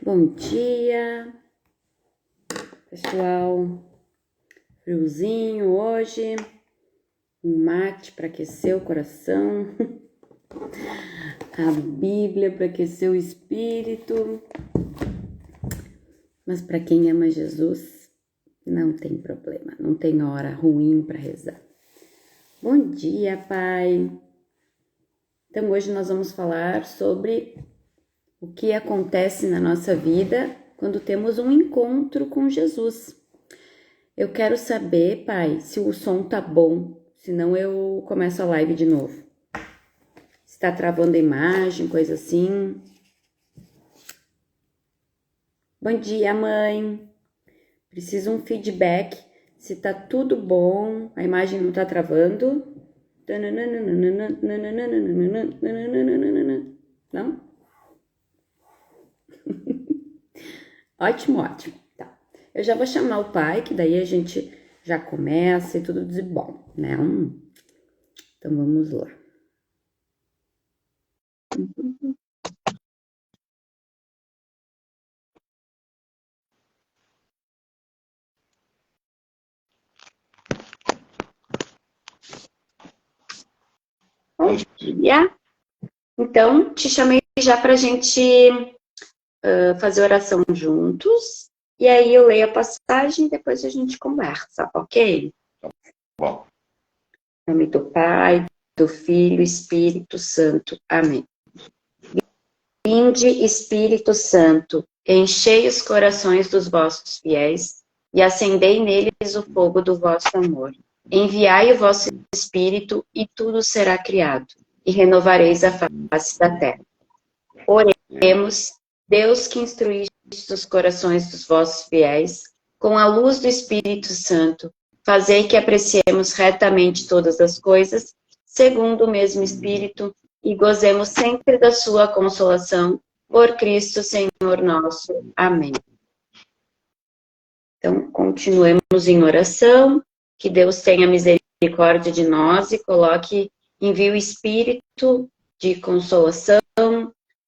Bom dia, pessoal. Friozinho hoje, um mate para aquecer o coração, a Bíblia para aquecer o espírito. Mas para quem ama Jesus, não tem problema, não tem hora ruim para rezar. Bom dia, Pai. Então hoje nós vamos falar sobre o que acontece na nossa vida quando temos um encontro com Jesus. Eu quero saber, Pai, se o som tá bom, senão eu começo a live de novo. Se tá travando a imagem, coisa assim. Bom dia, mãe. Preciso um feedback, se tá tudo bom, a imagem não tá travando. Não? Ótimo, ótimo. Tá. Eu já vou chamar o pai, que daí a gente já começa e tudo de bom, né? Então vamos lá. Bom dia. Então, te chamei já pra gente fazer oração juntos. E aí eu leio a passagem e depois a gente conversa, ok? Bom. Em nome do Pai, do Filho e Espírito Santo. Amém. Vinde, Espírito Santo, enchei os corações dos vossos fiéis e acendei neles o fogo do vosso amor. Enviai o vosso Espírito e tudo será criado, e renovareis a face da terra. Oremos, Deus que instruíste os corações dos vossos fiéis, com a luz do Espírito Santo, fazei que apreciemos retamente todas as coisas, segundo o mesmo Espírito, e gozemos sempre da sua consolação, por Cristo Senhor nosso. Amém. Então, continuemos em oração, que Deus tenha misericórdia de nós e envie o Espírito de consolação,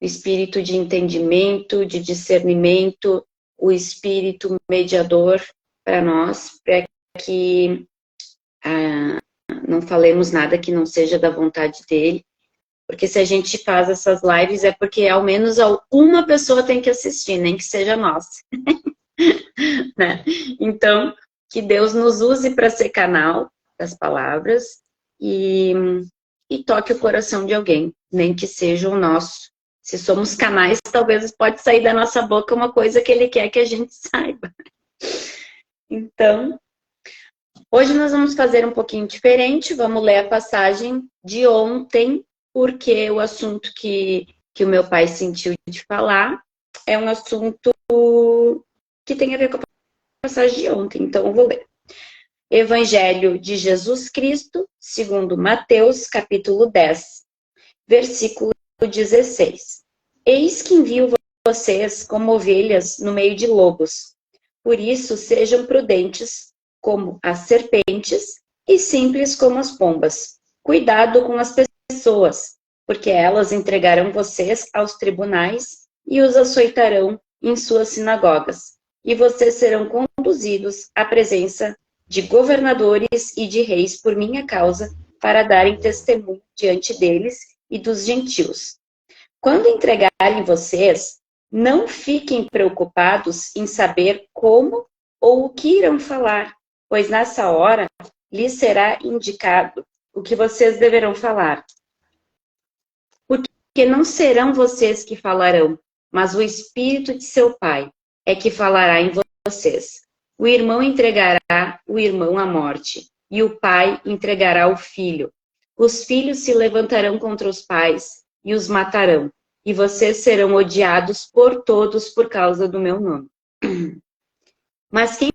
o Espírito de entendimento, de discernimento, o Espírito mediador para nós, para que não falemos nada que não seja da vontade dele, porque se a gente faz essas lives é porque ao menos uma pessoa tem que assistir, nem que seja nós. Né? Então, que Deus nos use para ser canal das palavras e toque o coração de alguém, nem que seja o nosso. Se somos canais, talvez pode sair da nossa boca uma coisa que Ele quer que a gente saiba. Então, hoje nós vamos fazer um pouquinho diferente, vamos ler a passagem de ontem, porque o assunto que o meu pai sentiu de falar é um assunto que tem a ver com a passagem de ontem, então eu vou ler. Evangelho de Jesus Cristo, segundo Mateus, capítulo 10, versículo 16. Eis que envio vocês como ovelhas no meio de lobos. Por isso, sejam prudentes como as serpentes e simples como as pombas. Cuidado com as pessoas, porque elas entregarão vocês aos tribunais e os açoitarão em suas sinagogas. E vocês serão conduzidos à presença de governadores e de reis por minha causa, para darem testemunho diante deles e dos gentios. Quando entregarem vocês, não fiquem preocupados em saber como ou o que irão falar, pois nessa hora lhes será indicado o que vocês deverão falar. Porque não serão vocês que falarão, mas o Espírito de seu Pai é que falará em vocês. O irmão entregará o irmão à morte, e o pai entregará o filho. Os filhos se levantarão contra os pais e os matarão, e vocês serão odiados por todos por causa do meu nome. Mas quem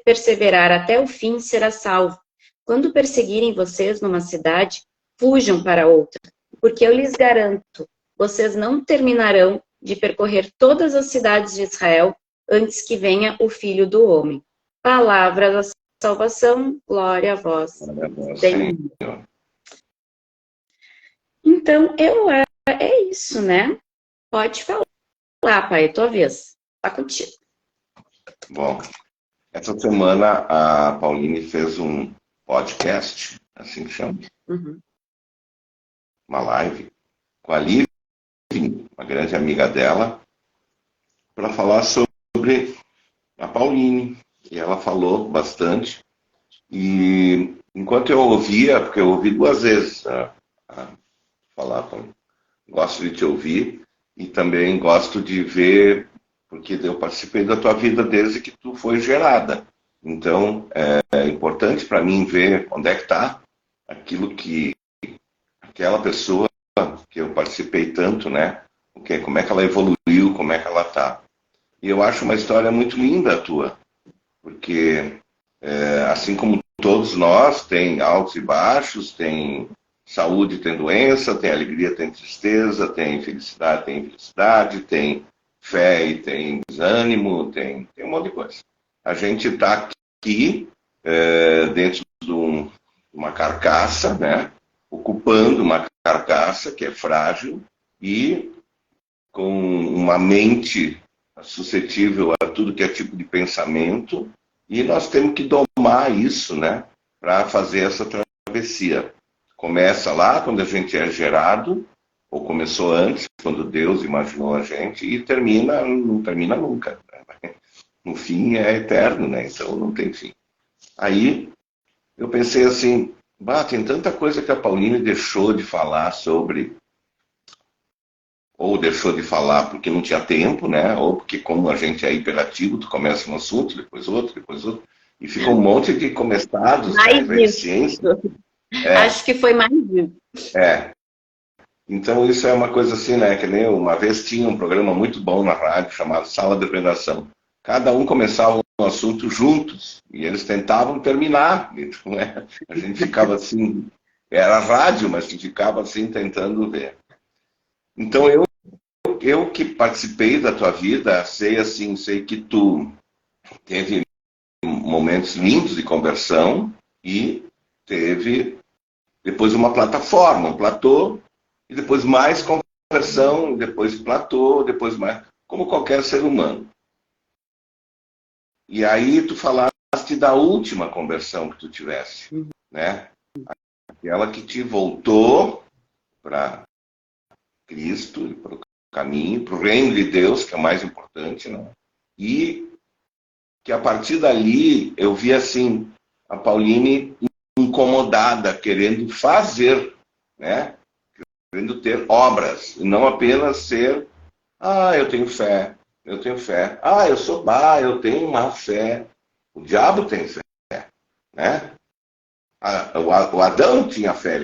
perseverar até o fim será salvo. Quando perseguirem vocês numa cidade, fujam para outra, porque eu lhes garanto, vocês não terminarão de percorrer todas as cidades de Israel antes que venha o Filho do Homem. Palavra da salvação, glória a vós, Senhor. Então, é isso, né? Pode falar. lá, pai, é tua vez. Tá contigo. Bom, essa semana a Pauline fez um podcast, assim que chama, Uhum. uma live, com a Liv, uma grande amiga dela, para falar sobre a Pauline. E ela falou bastante. E enquanto eu ouvia, porque eu ouvi 2 vezes a falar, gosto de te ouvir e também gosto de ver, porque eu participei da tua vida desde que tu foi gerada. Então, é importante para mim ver onde é que está aquilo que aquela pessoa que eu participei tanto, né? Como é que ela evoluiu, como é que ela está. E eu acho uma história muito linda a tua, porque assim como todos nós, tem altos e baixos, tem saúde, tem doença, tem alegria, tem tristeza, tem felicidade, tem infelicidade, tem fé e tem desânimo, tem um monte de coisa. A gente está aqui dentro de uma carcaça, né? Ocupando uma carcaça que é frágil e com uma mente suscetível a tudo que é tipo de pensamento, e nós temos que domar isso, né, para fazer essa travessia. Começa lá quando a gente é gerado, ou começou antes, quando Deus imaginou a gente, e termina, não termina nunca. No fim é eterno, né? Então não tem fim. Aí eu pensei assim, tem tanta coisa que a Pauline deixou de falar sobre, ou deixou de falar porque não tinha tempo, né? Ou porque como a gente é hiperativo, tu começa um assunto, depois outro, e fica um monte de começados, né? Mais isso. Ciência. Acho que foi mais isso. Então isso é uma coisa assim, né? Que nem uma vez tinha um programa muito bom na rádio chamado Sala de Redação. Cada um começava um assunto juntos e eles tentavam terminar. Então, a gente ficava assim, era rádio, mas ficava assim tentando ver. Então eu que participei da tua vida, sei que tu teve momentos lindos de conversão e teve depois uma plataforma, um platô, e depois mais conversão, depois platô, depois mais, como qualquer ser humano. E aí tu falaste da última conversão que tu tivesse, né? Aquela que te voltou para Cristo, para o caminho, para o reino de Deus, que é o mais importante, né? E que a partir dali eu vi assim a Pauline incomodada, querendo fazer, né? Querendo ter obras, e não apenas ser, eu tenho fé, eu tenho uma fé. O diabo tem fé, né? O Adão tinha fé,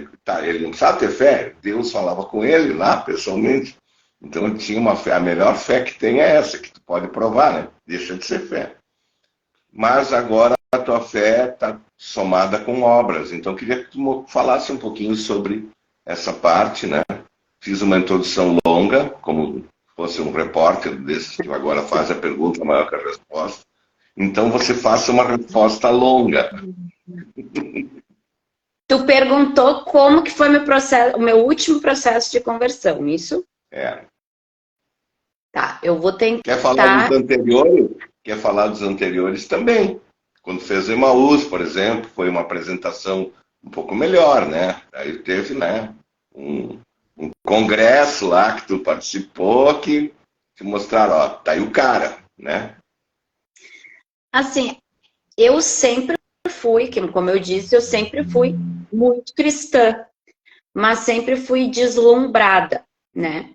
ele não precisava ter fé, Deus falava com ele lá, pessoalmente. Então ele tinha uma fé, a melhor fé que tem é essa, que tu pode provar, né? Deixa de ser fé. Mas agora a tua fé está somada com obras. Então eu queria que tu falasse um pouquinho sobre essa parte, né? Fiz uma introdução longa, como fosse um repórter desses que agora faz a pergunta maior que a resposta. Então você faça uma resposta longa. Tu perguntou como que foi o meu último processo de conversão, isso? Tá, eu vou tentar... Quer falar dos anteriores? Quer falar dos anteriores também. Quando fez o Emaús, por exemplo, foi uma apresentação um pouco melhor, né? Aí teve, né, um congresso lá que tu participou que te mostraram, tá aí o cara, né? Assim, eu sempre fui, como eu disse, eu sempre fui muito cristã, mas sempre fui deslumbrada, né?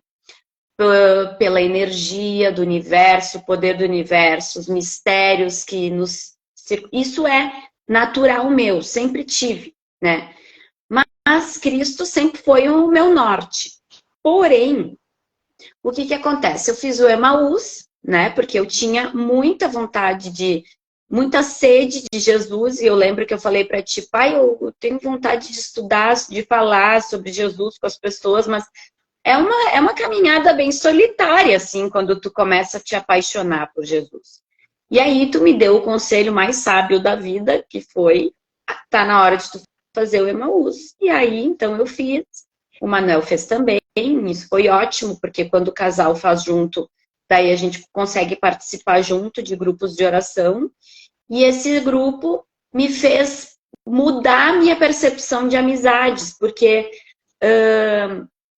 Pela energia do universo, o poder do universo, os mistérios que nos... Isso é natural meu, sempre tive, né? Mas Cristo sempre foi o meu norte. Porém, o que acontece? Eu fiz o Emaús, né? Porque eu tinha muita vontade muita sede de Jesus, e eu lembro que eu falei para ti, pai, eu tenho vontade de estudar, de falar sobre Jesus com as pessoas, mas é uma caminhada bem solitária, assim, quando tu começa a te apaixonar por Jesus. E aí tu me deu o conselho mais sábio da vida, que foi, tá na hora de tu fazer o Emaús. E aí, então, eu fiz. O Manuel fez também. Isso foi ótimo, porque quando o casal faz junto, daí a gente consegue participar junto de grupos de oração. E esse grupo me fez mudar a minha percepção de amizades, porque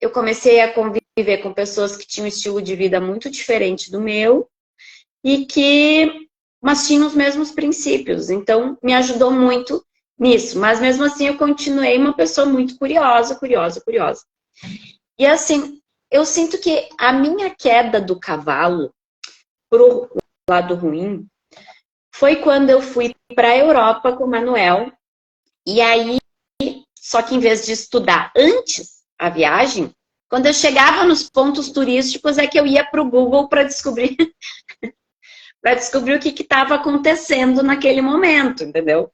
eu comecei a conviver com pessoas que tinham um estilo de vida muito diferente do meu, mas tinham os mesmos princípios. Então, me ajudou muito nisso. Mas mesmo assim, eu continuei uma pessoa muito curiosa. E assim, eu sinto que a minha queda do cavalo pro lado ruim foi quando eu fui para a Europa com o Manuel. E aí, só que em vez de estudar antes a viagem, quando eu chegava nos pontos turísticos é que eu ia para o Google para descobrir o que estava acontecendo naquele momento, entendeu?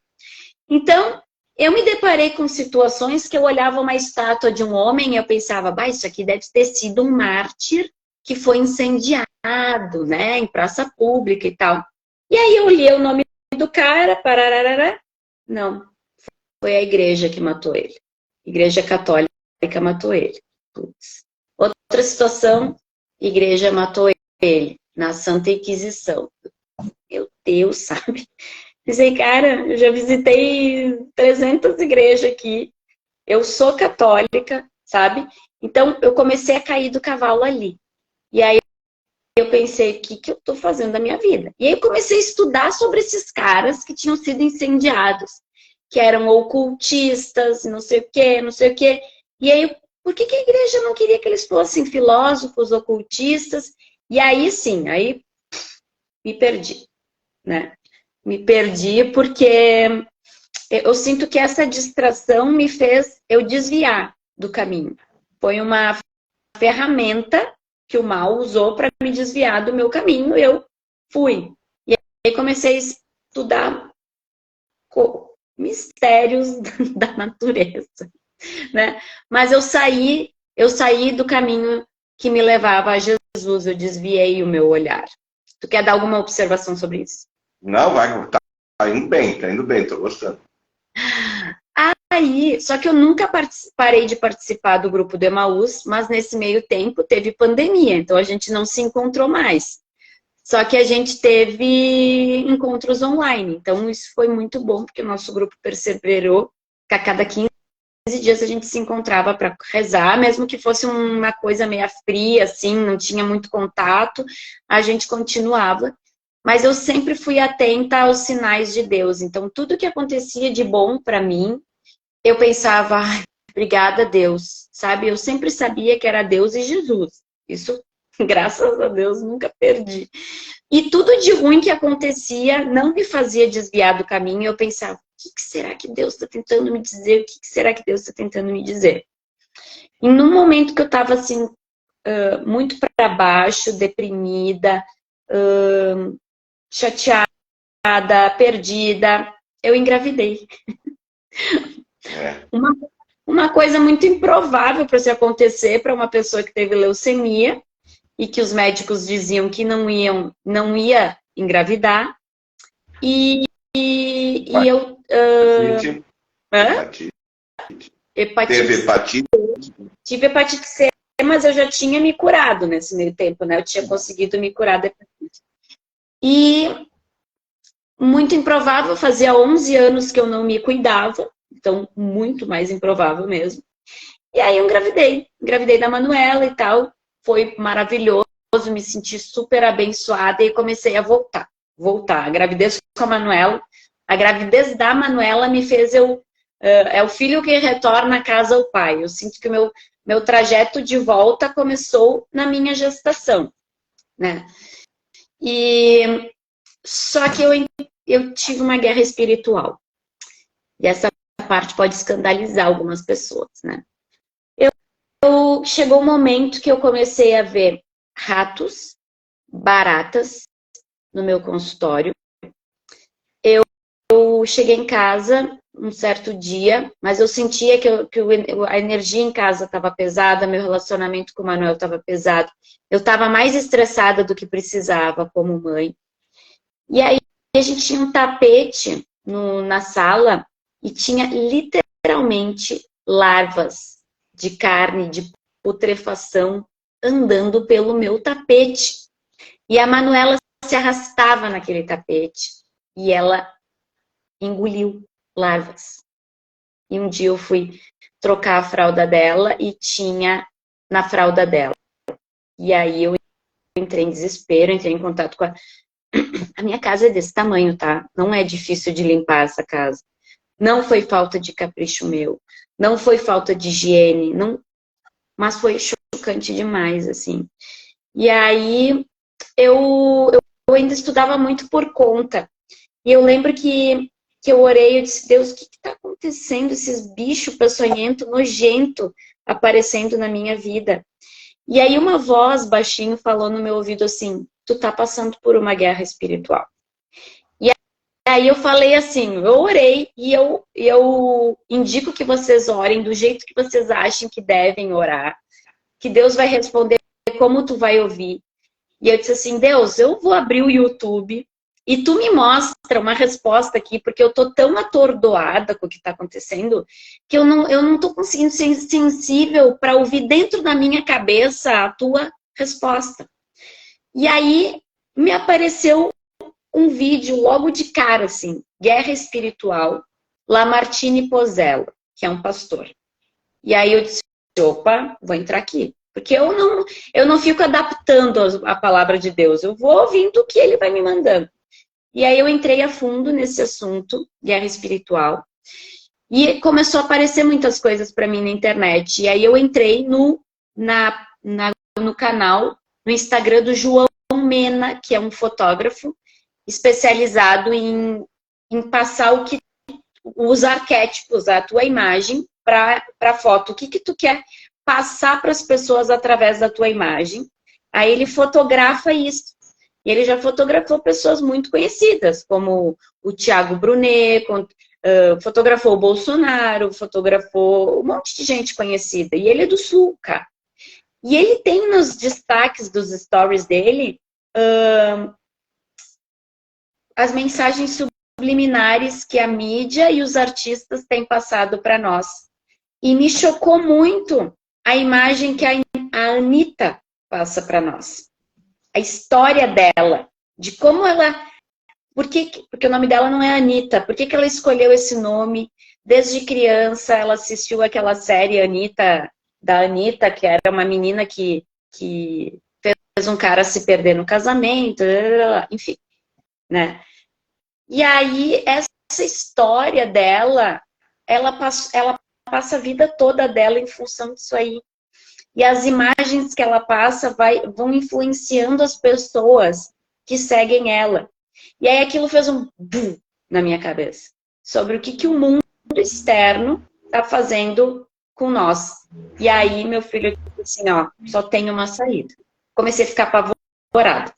Então, eu me deparei com situações que eu olhava uma estátua de um homem e eu pensava, bah, isso aqui deve ter sido um mártir que foi incendiado, né, em praça pública e tal. E aí eu li o nome do cara, parararara, não, foi a igreja que matou ele. Igreja católica matou ele. Putz. Outra situação, igreja matou ele na Santa Inquisição. Meu Deus, sabe? Pensei, cara, eu já visitei 300 igrejas aqui. Eu sou católica, sabe? Então, eu comecei a cair do cavalo ali. E aí, eu pensei, o que eu tô fazendo da minha vida? E aí, eu comecei a estudar sobre esses caras que tinham sido incendiados, que eram ocultistas, não sei o quê, não sei o quê. E aí, por que a igreja não queria que eles fossem filósofos, ocultistas? E aí, sim, aí me perdi, né? Me perdi porque eu sinto que essa distração me fez eu desviar do caminho. Foi uma ferramenta que o mal usou para me desviar do meu caminho, eu fui. E aí comecei a estudar mistérios da natureza, né? Mas eu saí do caminho que me levava a Jesus, eu desviei o meu olhar. Tu quer dar alguma observação sobre isso? Não, tá indo bem, tô gostando. Aí, só que eu nunca parei de participar do grupo do Emaús, mas nesse meio tempo teve pandemia, então a gente não se encontrou mais. Só que a gente teve encontros online, então isso foi muito bom, porque o nosso grupo perseverou, que a cada 15 dias a gente se encontrava para rezar, mesmo que fosse uma coisa meio fria, assim, não tinha muito contato, a gente continuava. Mas eu sempre fui atenta aos sinais de Deus, então tudo que acontecia de bom para mim, eu pensava, ai, obrigada a Deus, sabe? Eu sempre sabia que era Deus e Jesus. Isso, graças a Deus, nunca perdi. E tudo de ruim que acontecia não me fazia desviar do caminho. Eu pensava, o que será que Deus está tentando me dizer? O que será que Deus está tentando me dizer? E num momento que eu estava assim, muito para baixo, deprimida, chateada, perdida, eu engravidei. Uma coisa muito improvável para se acontecer para uma pessoa que teve leucemia e que os médicos diziam que não ia engravidar. E eu... Hepatite. Tive hepatite C, mas eu já tinha me curado nesse meio tempo, né? Eu tinha conseguido me curar da hepatite. E muito improvável, fazia 11 anos que eu não me cuidava, então muito mais improvável mesmo. E aí eu engravidei da Manuela e tal, foi maravilhoso, me senti super abençoada e comecei a voltar. A gravidez com a Manuela, a gravidez da Manuela me fez é o filho que retorna a casa ao pai. Eu sinto que o meu trajeto de volta começou na minha gestação, né? E só que eu tive uma guerra espiritual. E essa parte pode escandalizar algumas pessoas, né? Chegou um momento que eu comecei a ver ratos, baratas no meu consultório. Eu cheguei em casa um certo dia, mas eu sentia que a energia em casa estava pesada, meu relacionamento com o Manuel estava pesado. Eu estava mais estressada do que precisava como mãe. E aí a gente tinha um tapete na sala e tinha literalmente larvas de carne, de putrefação, andando pelo meu tapete. E a Manuela se arrastava naquele tapete e ela engoliu larvas. E um dia eu fui trocar a fralda dela e tinha na fralda dela. E aí eu entrei em desespero, entrei em contato com a... A minha casa é desse tamanho, tá? Não é difícil de limpar essa casa. Não foi falta de capricho meu. Não foi falta de higiene. Não... Mas foi chocante demais, assim. E aí eu ainda estudava muito por conta. E eu lembro que eu orei, eu disse, Deus, o que está acontecendo? Esses bichos peçonhentos, nojento, aparecendo na minha vida. E aí uma voz baixinho falou no meu ouvido assim, tu tá passando por uma guerra espiritual. E aí eu falei assim, eu orei e eu indico que vocês orem do jeito que vocês achem que devem orar, que Deus vai responder como tu vai ouvir. E eu disse assim, Deus, eu vou abrir o YouTube e tu me mostra uma resposta aqui, porque eu tô tão atordoada com o que está acontecendo, que eu não tô conseguindo ser sensível para ouvir dentro da minha cabeça a tua resposta. E aí me apareceu um vídeo logo de cara, assim, Guerra Espiritual, Lamartine Pozella, que é um pastor. E aí eu disse, opa, vou entrar aqui. Porque eu não fico adaptando a palavra de Deus, eu vou ouvindo o que ele vai me mandando. E aí eu entrei a fundo nesse assunto, guerra espiritual, e começou a aparecer muitas coisas para mim na internet. E aí eu entrei no canal, no Instagram do João Mena, que é um fotógrafo especializado em passar os arquétipos, a tua imagem para foto. O que tu quer passar para as pessoas através da tua imagem? Aí ele fotografa isso. E ele já fotografou pessoas muito conhecidas, como o Thiago Brunet, fotografou o Bolsonaro, fotografou um monte de gente conhecida. E ele é do Sul, cara. E ele tem nos destaques dos stories dele as mensagens subliminares que a mídia e os artistas têm passado para nós. E me chocou muito a imagem que a Anitta passa para nós. A história dela, de como ela... Porque o nome dela não é Anitta. Por que ela escolheu esse nome? Desde criança, ela assistiu aquela série Anitta, da Anitta, que era uma menina que fez um cara se perder no casamento, enfim, né? E aí, essa história dela, ela passa a vida toda dela em função disso aí. E as imagens que ela passa vão influenciando as pessoas que seguem ela. E aí aquilo fez um boom na minha cabeça. Sobre o que o mundo externo está fazendo com nós. E aí meu filho disse assim, ó, só tem uma saída. Comecei a ficar apavorada.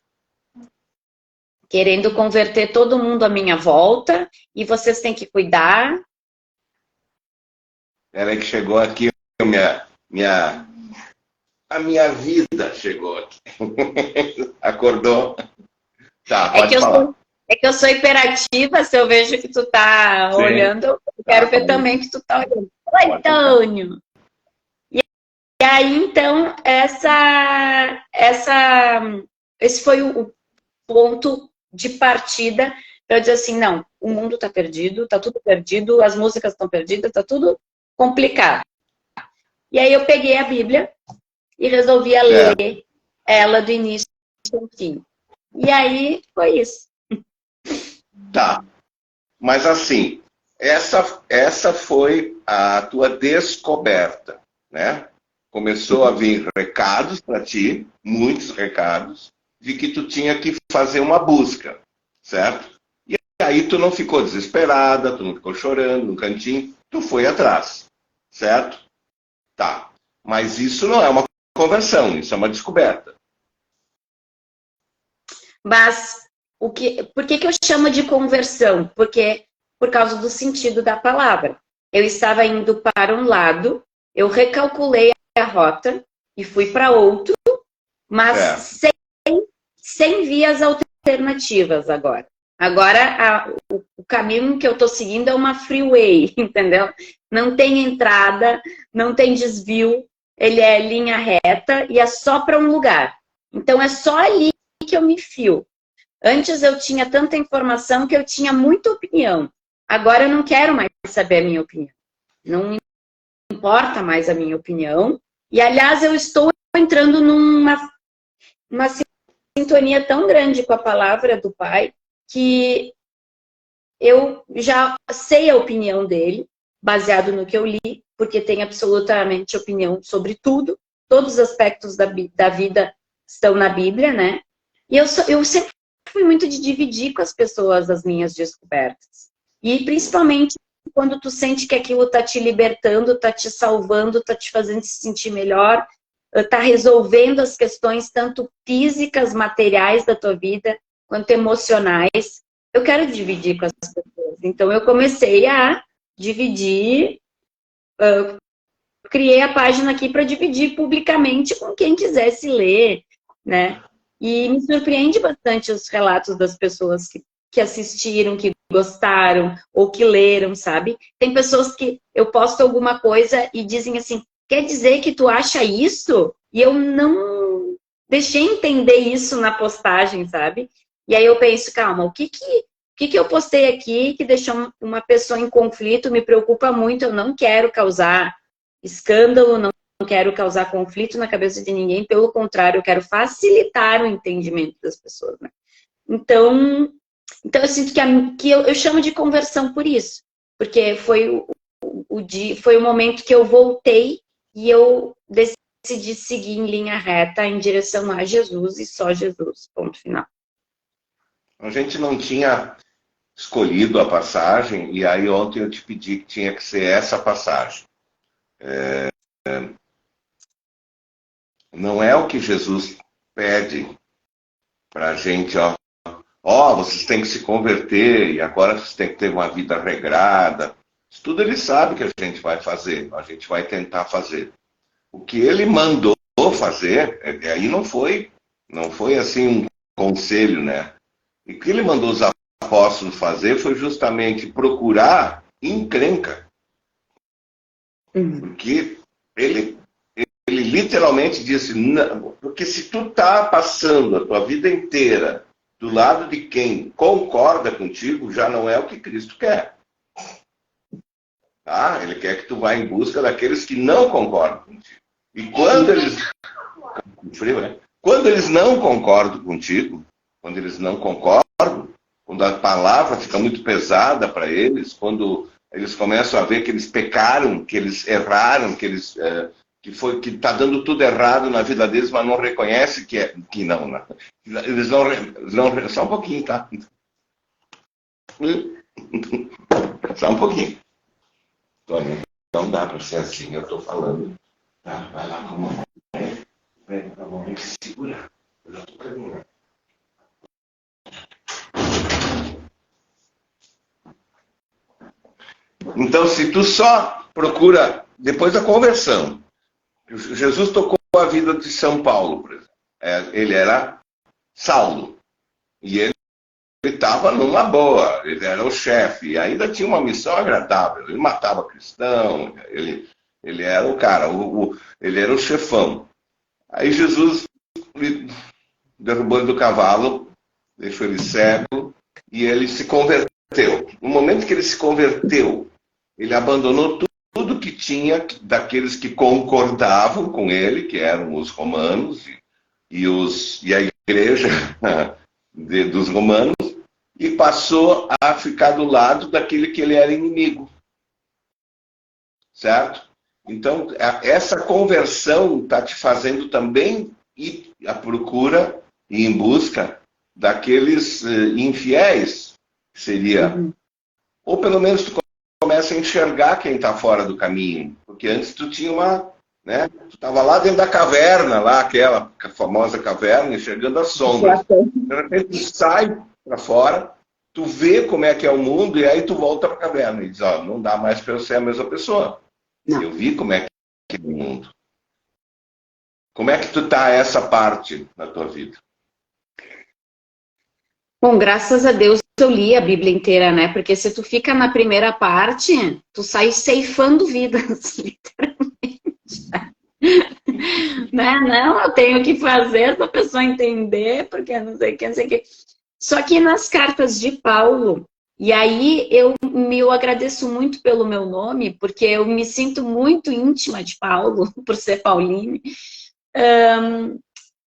Querendo converter todo mundo à minha volta. E vocês têm que cuidar. Peraí que chegou aqui a minha vida chegou aqui. Acordou? Tá, pode falar. É que eu sou hiperativa, se eu vejo que tu tá Sim. olhando, eu quero ver também que tu tá olhando. Oi, Tônio! E aí, então, esse foi o ponto de partida para eu dizer assim, não, o mundo tá perdido, tá tudo perdido, as músicas estão perdidas, tá tudo complicado. E aí eu peguei a Bíblia e resolvi ler ela do início ao fim. E aí foi isso. Tá. Mas assim, essa foi a tua descoberta, né? Começou a vir recados para ti, muitos recados, de que tu tinha que fazer uma busca, certo? E aí tu não ficou desesperada, tu não ficou chorando no cantinho, tu foi atrás, certo? Tá. Mas isso não é uma conversão, isso é uma descoberta. Mas por que eu chamo de conversão? Porque por causa do sentido da palavra. Eu estava indo para um lado, eu recalculei a rota e fui para outro, mas sem vias alternativas agora. Agora o caminho que eu estou seguindo é uma freeway, entendeu? Não tem entrada, não tem desvio, ele é linha reta e é só para um lugar. Então é só ali que eu me fio. Antes eu tinha tanta informação que eu tinha muita opinião. Agora eu não quero mais saber a minha opinião. Não me importa mais a minha opinião. E, aliás, eu estou entrando numa sintonia tão grande com a palavra do Pai que eu já sei a opinião dele, baseado no que eu li, porque tem absolutamente opinião sobre tudo. Todos os aspectos da vida estão na Bíblia, né? E eu sempre fui muito de dividir com as pessoas as minhas descobertas. E principalmente quando tu sente que aquilo tá te libertando, tá te salvando, tá te fazendo se sentir melhor, tá resolvendo as questões tanto físicas, materiais da tua vida, quanto emocionais. Eu quero dividir com as pessoas. Então eu comecei a dividir, criei a página aqui para dividir publicamente com quem quisesse ler, né? E me surpreende bastante os relatos das pessoas que assistiram, que gostaram ou que leram, sabe? Tem pessoas que eu posto alguma coisa e dizem assim, quer dizer que tu acha isso? E eu não deixei entender isso na postagem, sabe? E aí eu penso, calma, o que eu postei aqui que deixou uma pessoa em conflito? Me preocupa muito, eu não quero causar escândalo, não quero causar conflito na cabeça de ninguém, pelo contrário, eu quero facilitar o entendimento das pessoas, né? Então eu sinto que eu chamo de conversão por isso, porque foi o momento que eu voltei e eu decidi seguir em linha reta em direção a Jesus e só Jesus, ponto final. A gente não tinha escolhido a passagem, e aí ontem eu te pedi que tinha que ser essa passagem. Não é o que Jesus pede para a gente, vocês têm que se converter, e agora vocês têm que ter uma vida regrada. Isso tudo ele sabe que a gente vai fazer, a gente vai tentar fazer. O que ele mandou fazer, aí não foi assim um conselho, né? E o que ele mandou os apóstolos fazer foi justamente procurar encrenca. Porque ele literalmente disse, não, porque se tu tá passando a tua vida inteira do lado de quem concorda contigo, já não é o que Cristo quer. Tá? Ele quer que tu vá em busca daqueles que não concordam contigo. E quando eles... Quando eles não concordam contigo, quando eles não concordam, quando a palavra fica muito pesada para eles, quando eles começam a ver que eles pecaram, que eles erraram, que eles... que está dando tudo errado na vida deles, mas não reconhece que não. Né? Eles não... Só um pouquinho, tá? Só um pouquinho. Tony, não dá para ser assim, eu estou falando. Tá, vai lá com a mão. Pega a mão e segura. Eu já estou terminando. Então, se tu só procura, depois da conversão, Jesus tocou a vida de São Paulo, por exemplo. Ele era Saulo. E ele estava numa boa. Ele era o chefe. E ainda tinha uma missão agradável. Ele matava cristão. Ele era o cara. Ele era o chefão. Aí Jesus derrubou ele do cavalo, deixou ele cego. E ele se converteu. No momento que ele se converteu, ele abandonou tudo que tinha daqueles que concordavam com ele, que eram os romanos e a igreja dos romanos, e passou a ficar do lado daquele que ele era inimigo. Certo? Então, essa conversão está te fazendo também ir à procura e em busca daqueles infiéis, que seria... Ou pelo menos tu começa a enxergar quem está fora do caminho. Porque antes tu tinha uma... Né? Tu estava lá dentro da caverna, lá aquela famosa caverna, enxergando as sombras. De repente tu sai para fora, tu vê como é que é o mundo e aí tu volta para a caverna e diz, não dá mais para eu ser a mesma pessoa. Não. Eu vi como é que é o mundo. Como é que tu tá essa parte na tua vida? Bom, graças a Deus eu li a Bíblia inteira, né? Porque se tu fica na primeira parte, tu sai ceifando vidas, literalmente. Né? Não, eu tenho que fazer para a pessoa entender, porque não sei o que, não sei o que. Só que nas cartas de Paulo, e aí eu agradeço muito pelo meu nome, porque eu me sinto muito íntima de Paulo, por ser Pauline.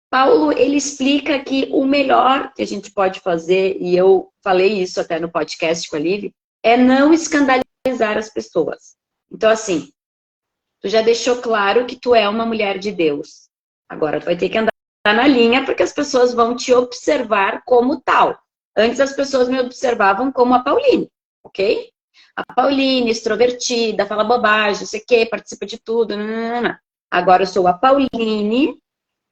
Paulo, ele explica que o melhor que a gente pode fazer, e eu falei isso até no podcast com a Liv, é não escandalizar as pessoas. Então, assim, tu já deixou claro que tu é uma mulher de Deus. Agora tu vai ter que andar na linha, porque as pessoas vão te observar como tal. Antes as pessoas me observavam como a Pauline, ok? A Pauline, extrovertida, fala bobagem, não sei o quê, participa de tudo. Não. Agora eu sou a Pauline,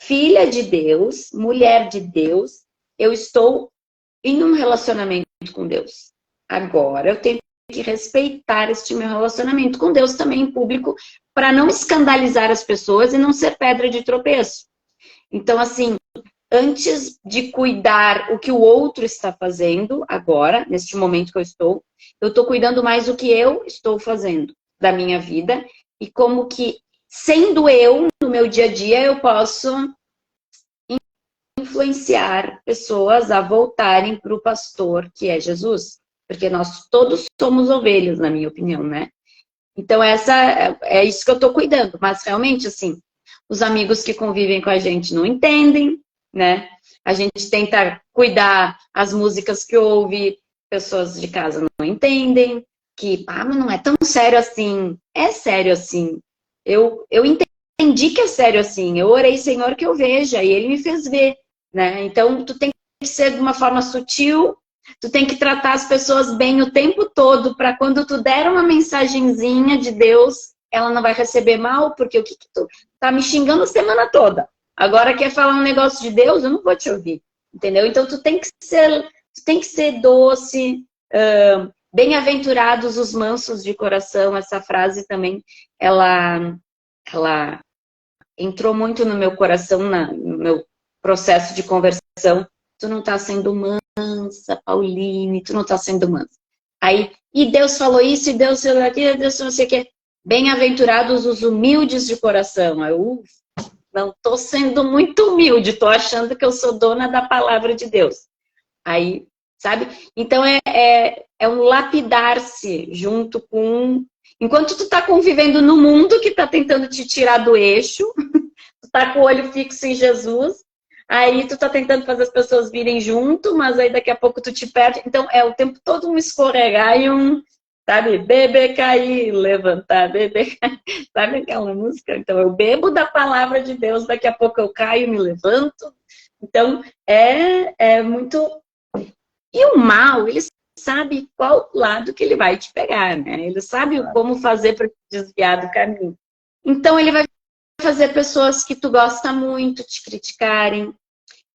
filha de Deus, mulher de Deus, eu estou em um relacionamento com Deus. Agora eu tenho que respeitar este meu relacionamento com Deus também em público, para não escandalizar as pessoas e não ser pedra de tropeço. Então, assim, antes de cuidar o que o outro está fazendo agora, neste momento que eu estou cuidando mais do que eu estou fazendo da minha vida e como que, sendo eu, no meu dia a dia, eu posso influenciar pessoas a voltarem para o pastor, que é Jesus. Porque nós todos somos ovelhas, na minha opinião, né? Então, é isso que eu estou cuidando. Mas, realmente, assim, os amigos que convivem com a gente não entendem, né? A gente tenta cuidar as músicas que ouve, pessoas de casa não entendem, que, mas não é tão sério assim. É sério assim. Eu entendi que é sério assim. Eu orei, Senhor, que eu veja, e Ele me fez ver, né? Então, tu tem que ser de uma forma sutil, tu tem que tratar as pessoas bem o tempo todo, para quando tu der uma mensagenzinha de Deus, ela não vai receber mal, porque o que tu tá me xingando a semana toda? Agora quer falar um negócio de Deus, eu não vou te ouvir, entendeu? Então tu tem que ser doce, bem-aventurados os mansos de coração. Essa frase também, ela entrou muito no meu coração, no meu processo de conversão. Tu não tá sendo mansa, Pauline, tu não tá sendo mansa. Aí, e Deus falou isso, e Deus falou aquilo, Deus não sei o que. Bem-aventurados os humildes de coração. Eu não tô sendo muito humilde, tô achando que eu sou dona da palavra de Deus. Aí, sabe? Então é um lapidar-se junto com... Enquanto tu tá convivendo no mundo que tá tentando te tirar do eixo, tu tá com o olho fixo em Jesus, aí tu tá tentando fazer as pessoas virem junto, mas aí daqui a pouco tu te perde. Então é o tempo todo um escorregar e um, sabe, beber, cair, levantar, beber, cair. Sabe aquela música? Então eu bebo da palavra de Deus, daqui a pouco eu caio, me levanto. Então é muito... E o mal, ele sabe qual lado que ele vai te pegar, né? Ele sabe como fazer para te desviar do caminho. Então ele vai fazer pessoas que tu gosta muito te criticarem.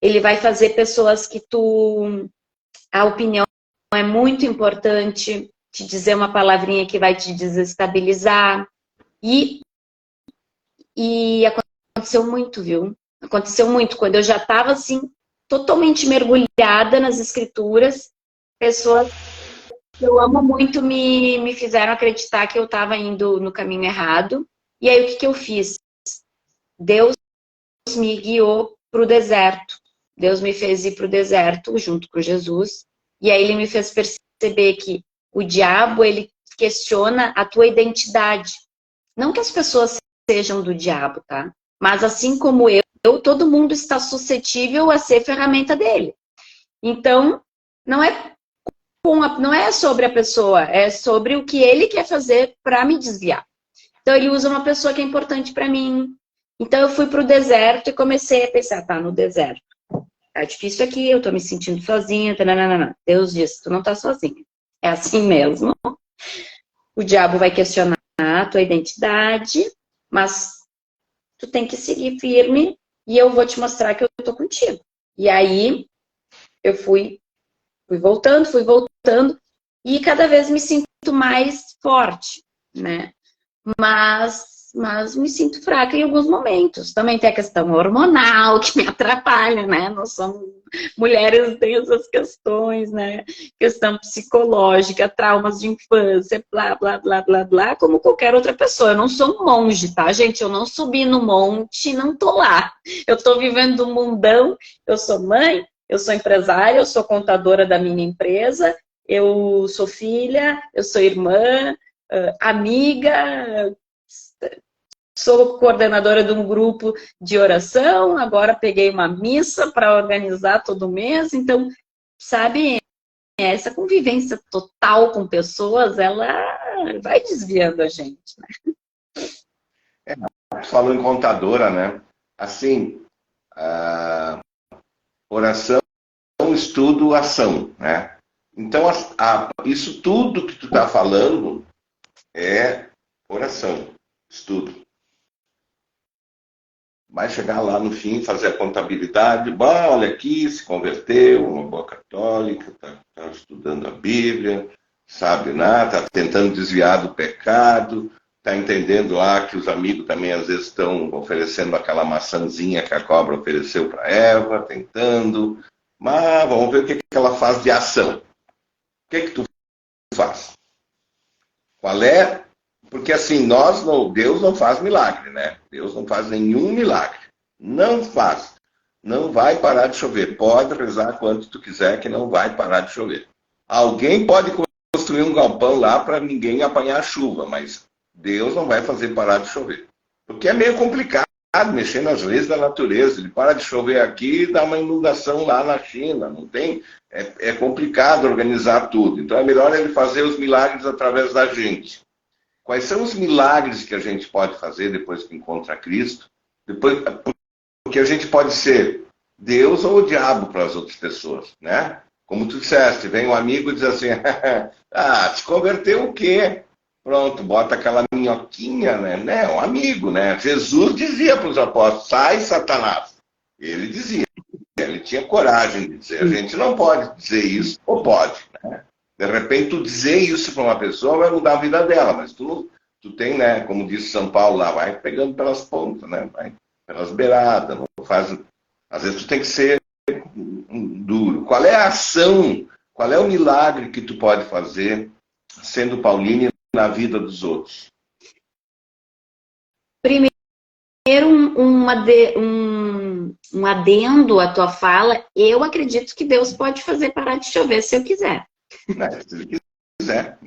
Ele vai fazer pessoas que a opinião é muito importante, te dizer uma palavrinha que vai te desestabilizar. E aconteceu muito, viu? Aconteceu muito. Quando eu já estava, assim, totalmente mergulhada nas escrituras, pessoas que eu amo muito me fizeram acreditar que eu estava indo no caminho errado. E aí, o que eu fiz? Deus me guiou para o deserto. Deus me fez ir para o deserto junto com Jesus. E aí ele me fez perceber que o diabo, ele questiona a tua identidade. Não que as pessoas sejam do diabo, tá? Mas assim como eu, todo mundo está suscetível a ser ferramenta dele. Então, não é sobre a pessoa, é sobre o que ele quer fazer para me desviar. Então, ele usa uma pessoa que é importante para mim. Então, eu fui para o deserto e comecei a pensar, tá, no deserto. Tá difícil aqui, eu tô me sentindo sozinha. Não. Deus disse, tu não tá sozinha. É assim mesmo. O diabo vai questionar a tua identidade, mas tu tem que seguir firme e eu vou te mostrar que eu tô contigo. E aí, eu fui voltando, e cada vez me sinto mais forte, né? Mas mas me sinto fraca em alguns momentos. Também tem a questão hormonal que me atrapalha, né? Nós somos mulheres, tem essas questões, né? Questão psicológica, traumas de infância, blá, blá, blá, blá, blá, como qualquer outra pessoa. Eu não sou um monge, tá, gente? Eu não subi no monte, não tô lá. Eu tô vivendo um mundão, eu sou mãe, eu sou empresária, eu sou contadora da minha empresa, eu sou filha, eu sou irmã, amiga, sou coordenadora de um grupo de oração, agora peguei uma missa para organizar todo mês, então, sabe, essa convivência total com pessoas, ela vai desviando a gente, né? Falou em contadora, né? Assim, oração, estudo, ação, né? Então, isso tudo que tu está falando é oração, estudo. Vai chegar lá no fim, fazer a contabilidade. Bom, olha aqui, se converteu, uma boa católica, está estudando a Bíblia, sabe nada, está tentando desviar do pecado, está entendendo lá que os amigos também às vezes estão oferecendo aquela maçãzinha que a cobra ofereceu para Eva, tentando. Mas vamos ver o que ela faz de ação. O que tu faz? Qual é? Porque assim, Deus não faz milagre, né? Deus não faz nenhum milagre. Não faz. Não vai parar de chover. Pode rezar quanto tu quiser que não vai parar de chover. Alguém pode construir um galpão lá para ninguém apanhar a chuva, mas Deus não vai fazer parar de chover. Porque é meio complicado mexer nas leis da natureza. Ele para de chover aqui e dá uma inundação lá na China. Não tem? É complicado organizar tudo. Então é melhor ele fazer os milagres através da gente. Quais são os milagres que a gente pode fazer depois que encontra Cristo? Porque a gente pode ser Deus ou o diabo para as outras pessoas, né? Como tu disseste, vem um amigo e diz assim, te converteu o quê? Pronto, bota aquela minhoquinha, né? Um amigo, né? Jesus dizia para os apóstolos, sai, Satanás. Ele dizia, ele tinha coragem de dizer. A gente não pode dizer isso, ou pode, né? De repente, tu dizer isso para uma pessoa vai mudar a vida dela, mas tu tem, né, como disse São Paulo lá, vai pegando pelas pontas, né, vai pelas beiradas, não faz. Às vezes tu tem que ser duro. Qual é a ação, qual é o milagre que tu pode fazer sendo Pauline na vida dos outros? Primeiro, um adendo à tua fala, eu acredito que Deus pode fazer parar de chover se eu quiser. Se ele quiser.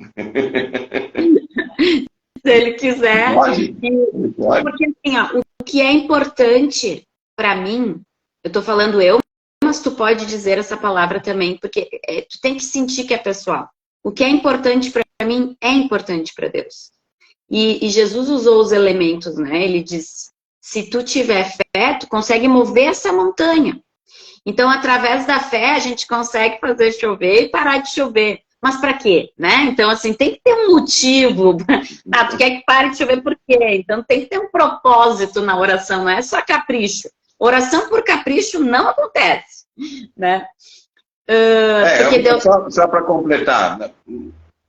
Se ele quiser. Pode. Porque assim, ó, o que é importante para mim, eu tô falando eu, mas tu pode dizer essa palavra também, porque tu tem que sentir que é pessoal. O que é importante para mim é importante para Deus. E Jesus usou os elementos, né? Ele diz, se tu tiver fé, tu consegue mover essa montanha. Então, através da fé, a gente consegue fazer chover e parar de chover. Mas para quê? Né? Então, assim, tem que ter um motivo. Tu quer que pare de chover por quê? Então, tem que ter um propósito na oração, não é só capricho. Oração por capricho não acontece, né? Porque Deus... Só para completar,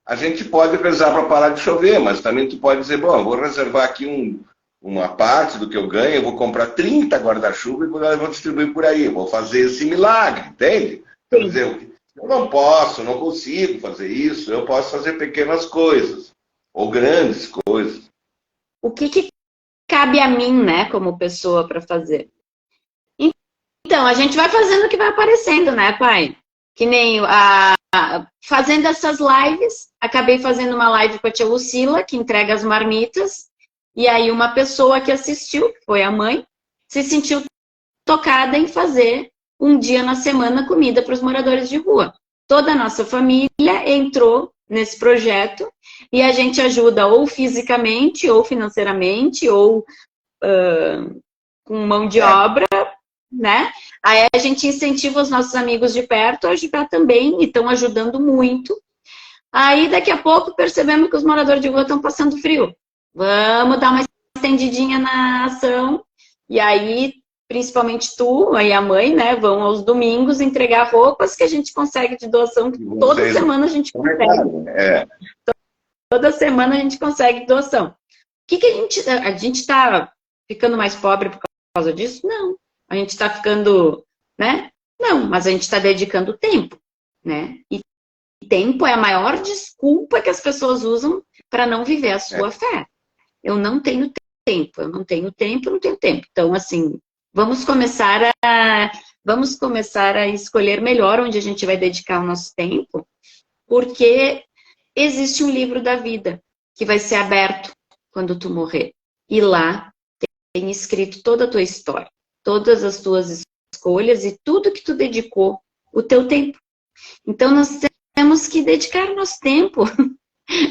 a gente pode rezar para parar de chover, mas também tu pode dizer, bom, eu vou reservar aqui uma parte do que eu ganho, eu vou comprar 30 guarda-chuva e vou distribuir por aí. Eu vou fazer esse milagre, entende? Quer dizer, eu não consigo fazer isso, eu posso fazer pequenas coisas, ou grandes coisas. O que cabe a mim, né, como pessoa para fazer? Então, a gente vai fazendo o que vai aparecendo, né, pai? Que nem fazendo essas lives, acabei fazendo uma live com a tia Lucila, que entrega as marmitas, e aí uma pessoa que assistiu, que foi a mãe, se sentiu tocada em fazer um dia na semana comida para os moradores de rua. Toda a nossa família entrou nesse projeto e a gente ajuda ou fisicamente, ou financeiramente, ou com mão de obra, né? Aí a gente incentiva os nossos amigos de perto a ajudar também e estão ajudando muito. Aí daqui a pouco percebemos que os moradores de rua estão passando frio. Vamos dar uma estendidinha na ação. E aí, principalmente tu e a mãe, né, vão aos domingos entregar roupas que a gente consegue de doação, que toda semana a gente consegue. Toda semana a gente consegue doação. que a gente tá ficando mais pobre por causa disso? Não. A gente tá ficando, né? Não, mas a gente está dedicando tempo, né? E tempo é a maior desculpa que as pessoas usam para não viver a sua fé. Eu não tenho tempo, eu não tenho tempo, eu não tenho tempo. Então, assim, vamos começar a escolher melhor onde a gente vai dedicar o nosso tempo, porque existe um livro da vida que vai ser aberto quando tu morrer. E lá tem escrito toda a tua história, todas as tuas escolhas e tudo que tu dedicou o teu tempo. Então, nós temos que dedicar nosso tempo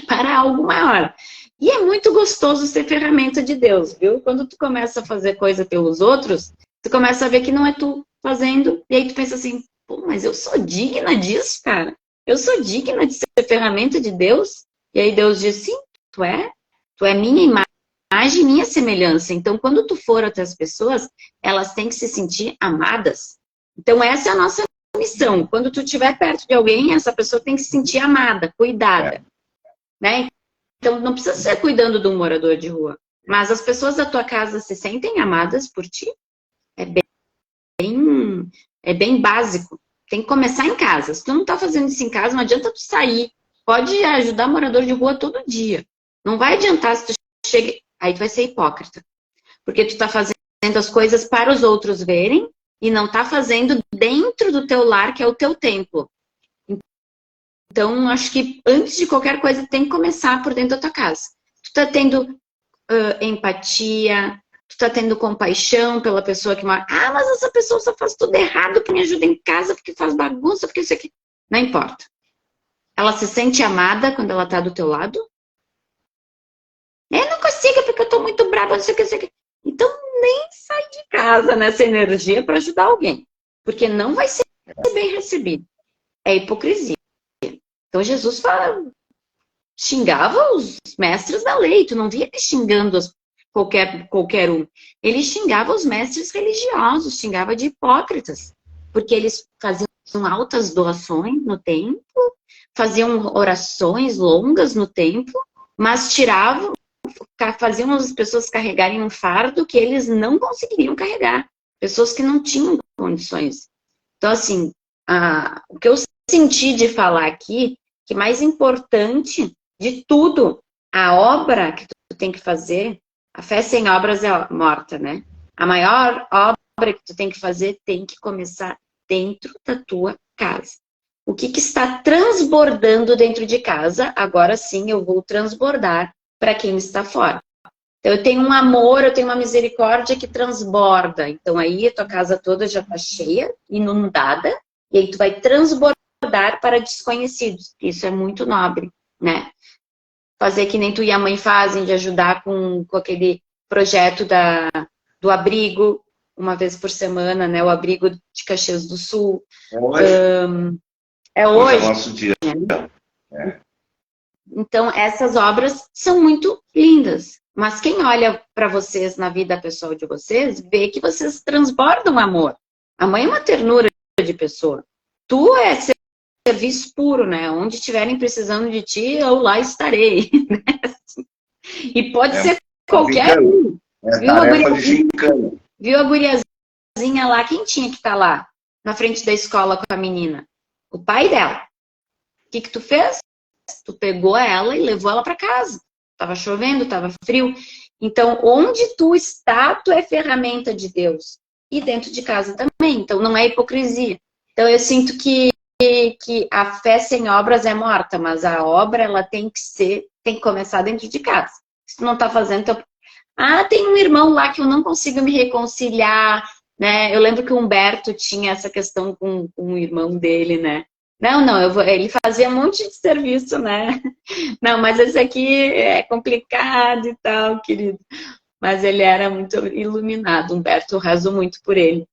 para algo maior. E é muito gostoso ser ferramenta de Deus, viu? Quando tu começa a fazer coisa pelos outros, tu começa a ver que não é tu fazendo, e aí tu pensa assim, pô, mas eu sou digna disso, cara. Eu sou digna de ser ferramenta de Deus. E aí Deus diz, sim, tu é minha imagem, minha semelhança. Então, quando tu for até as pessoas, elas têm que se sentir amadas. Então, essa é a nossa missão. Quando tu estiver perto de alguém, essa pessoa tem que se sentir amada, cuidada, né? Então, não precisa ser cuidando de um morador de rua, mas as pessoas da tua casa se sentem amadas por ti. É bem básico. Tem que começar em casa. Se tu não tá fazendo isso em casa, não adianta tu sair. Pode ajudar morador de rua todo dia. Não vai adiantar se tu chega... Aí tu vai ser hipócrita. Porque tu tá fazendo as coisas para os outros verem e não tá fazendo dentro do teu lar, que é o teu templo. Então, acho que antes de qualquer coisa, tem que começar por dentro da tua casa. Tu tá tendo empatia, tu tá tendo compaixão pela pessoa que mora. Ah, mas essa pessoa só faz tudo errado, porque me ajuda em casa, porque faz bagunça, porque isso aqui. Não importa. Ela se sente amada quando ela tá do teu lado? Eu não consigo, porque eu tô muito brava, não sei o que, não sei o que. Então, nem sai de casa nessa energia para ajudar alguém. Porque não vai ser bem recebido. É hipocrisia. Então, Jesus xingava os mestres da lei. Tu não via ele xingando qualquer um. Ele xingava os mestres religiosos, xingava de hipócritas. Porque eles faziam altas doações no templo, faziam orações longas no templo, mas faziam as pessoas carregarem um fardo que eles não conseguiriam carregar. Pessoas que não tinham condições. Então, assim, o que eu senti de falar aqui, que mais importante de tudo, a obra que tu tem que fazer, a fé sem obras é morta, né? A maior obra que tu tem que fazer tem que começar dentro da tua casa. O que está transbordando dentro de casa, agora sim eu vou transbordar para quem está fora. Então, eu tenho um amor, eu tenho uma misericórdia que transborda. Então, aí a tua casa toda já está cheia, inundada, e aí tu vai transbordar para desconhecidos. Isso é muito nobre, né? Fazer que nem tu e a mãe fazem, de ajudar com aquele projeto do abrigo, uma vez por semana, né? O abrigo de Caxias do Sul. É hoje. Hoje é nosso dia. Então, essas obras são muito lindas. Mas quem olha para vocês na vida pessoal de vocês, vê que vocês transbordam amor. A mãe é uma ternura de pessoa. Tu é serviço puro, né? Onde estiverem precisando de ti, eu lá estarei. E pode ser qualquer um. Viu a guriazinha lá? Quem tinha que estar lá? Na frente da escola com a menina? O pai dela. O que tu fez? Tu pegou ela e levou ela para casa. Tava chovendo, tava frio. Então, onde tu está, tu é ferramenta de Deus. E dentro de casa também. Então, não é hipocrisia. Então, eu sinto que a fé sem obras é morta, mas a obra, ela tem que começar dentro de casa. Se tu não tá fazendo... tem um irmão lá que eu não consigo me reconciliar, né? Eu lembro que o Humberto tinha essa questão com o irmão dele, né? Ele fazia um monte de serviço, né? Não, mas esse aqui é complicado e tal, querido. Mas ele era muito iluminado, Humberto, eu rezo muito por ele.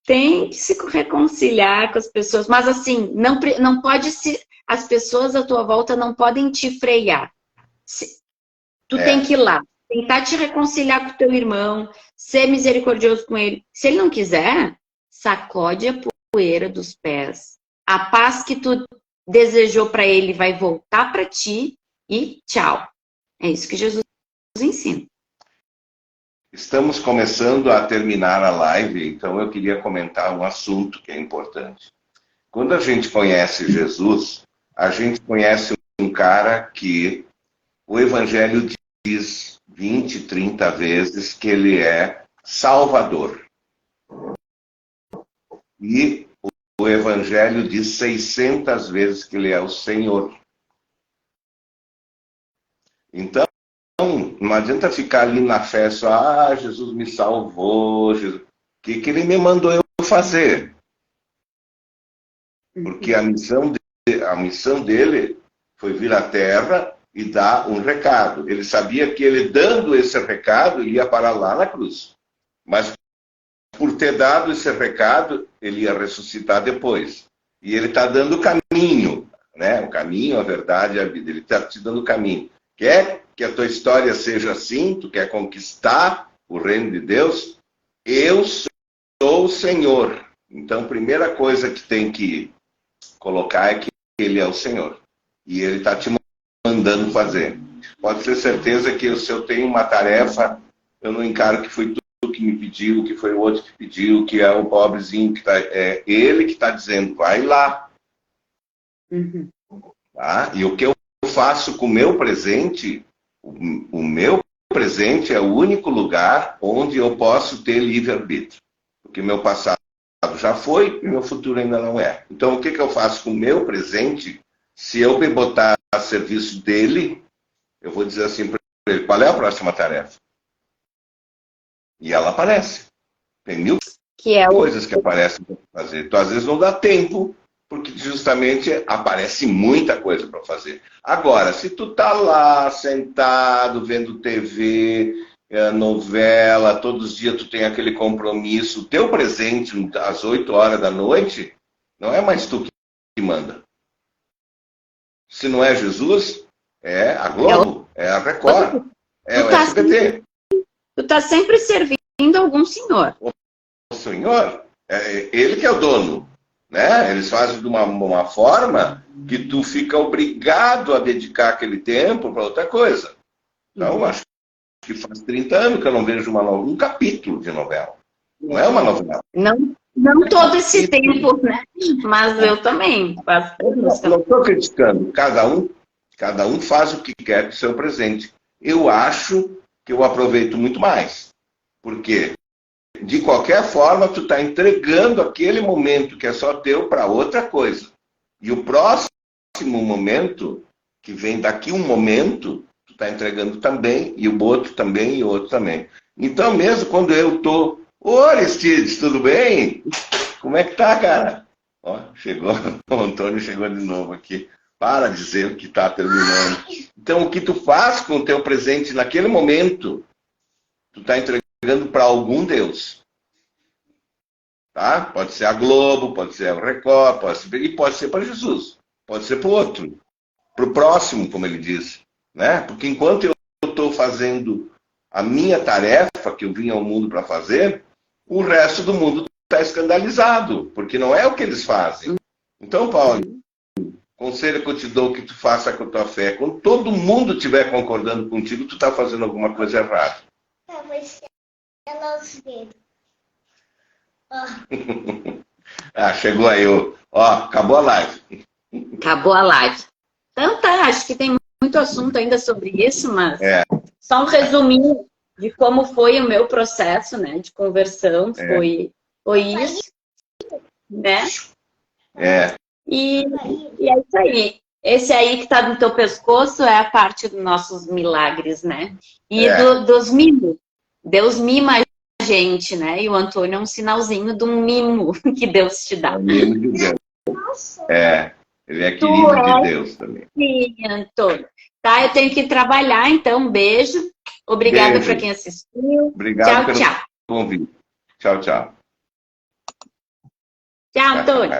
Tem que se reconciliar com as pessoas, mas assim, não pode se... As pessoas à tua volta não podem te frear. Tu tem que ir lá, tentar te reconciliar com o teu irmão, ser misericordioso com ele. Se ele não quiser... Sacode a poeira dos pés. A paz que tu desejou para ele vai voltar para ti e tchau. É isso que Jesus ensina. Estamos começando a terminar a live, então eu queria comentar um assunto que é importante. Quando a gente conhece Jesus, a gente conhece um cara que o Evangelho diz 20, 30 vezes que ele é Salvador. E o Evangelho diz 600 vezes que ele é o Senhor. Então, não adianta ficar ali na fé só, Jesus me salvou, Jesus. O que ele me mandou eu fazer? Porque a missão dele foi vir à Terra e dar um recado. Ele sabia que ele dando esse recado, ele ia parar lá na cruz. Mas por ter dado esse recado, ele ia ressuscitar depois. E ele está dando o caminho, né? O caminho, a verdade e a vida. Ele está te dando o caminho. Quer que a tua história seja assim? Tu quer conquistar o reino de Deus? Eu sou o Senhor. Então, a primeira coisa que tem que colocar é que ele é o Senhor. E ele está te mandando fazer. Pode ter certeza que se eu tenho uma tarefa, eu não encaro que foi tu que me pediu, que foi o outro que pediu, que é o pobrezinho, que é ele que está dizendo, vai lá. Uhum. Tá? E o que eu faço com o meu presente, o meu presente é o único lugar onde eu posso ter livre-arbítrio. Porque meu passado já foi e meu futuro ainda não é. Então, o que eu faço com o meu presente? Se eu me botar a serviço dele, eu vou dizer assim para ele, qual é a próxima tarefa? E ela aparece. Tem mil coisas que aparecem para fazer. Então, às vezes, não dá tempo, porque justamente aparece muita coisa para fazer. Agora, se tu tá lá, sentado, vendo TV, novela, todos os dias tu tem aquele compromisso, o teu presente às 8 horas da noite, não é mais tu que manda. Se não é Jesus, é a Globo, é a Record, é o SBT. Tu está sempre servindo algum senhor. O senhor, ele que é o dono. Né? Eles fazem de uma forma que tu fica obrigado a dedicar aquele tempo para outra coisa. Então, acho que faz 30 anos que eu não vejo um capítulo de novela. Não é uma novela. Não todo esse tempo, né? Mas eu também. Não estou criticando. Cada um faz o que quer com o seu presente. Eu acho que eu aproveito muito mais. Porque, de qualquer forma, tu está entregando aquele momento que é só teu para outra coisa. E o próximo momento, que vem daqui um momento, tu está entregando também, e o outro também, e o outro também. Então, mesmo quando eu estou... Ô, Aristides, tudo bem? Como é que tá, cara? Ó, chegou, o Antônio chegou de novo aqui. Para dizer que está terminando. Então, o que tu faz com o teu presente naquele momento, tu está entregando para algum Deus. Tá? Pode ser a Globo, pode ser a Record, pode ser para Jesus. Pode ser para o outro. Para o próximo, como ele diz. Né? Porque enquanto eu estou fazendo a minha tarefa, que eu vim ao mundo para fazer, o resto do mundo está escandalizado, porque não é o que eles fazem. Então, Paulo, conselho que eu te dou que tu faça com a tua fé. Quando todo mundo estiver concordando contigo, tu está fazendo alguma coisa errada. Mas elas viram. Chegou aí. Acabou a live. Acabou a live. Então tá, acho que tem muito assunto ainda sobre isso, mas só um resuminho de como foi o meu processo, né, de conversão. Foi isso, né? E é isso aí. Esse aí que tá no teu pescoço é a parte dos nossos milagres, né? E dos mimos. Deus mima a gente, né? E o Antônio é um sinalzinho de um mimo que Deus te dá. É um mimo de Deus. Ele é querido de Deus também. Sim, Antônio. Tá, eu tenho que trabalhar, então um beijo. Obrigada para quem assistiu. Obrigado pelo tchau. convite. Tchau, tchau. Tchau, Antônio.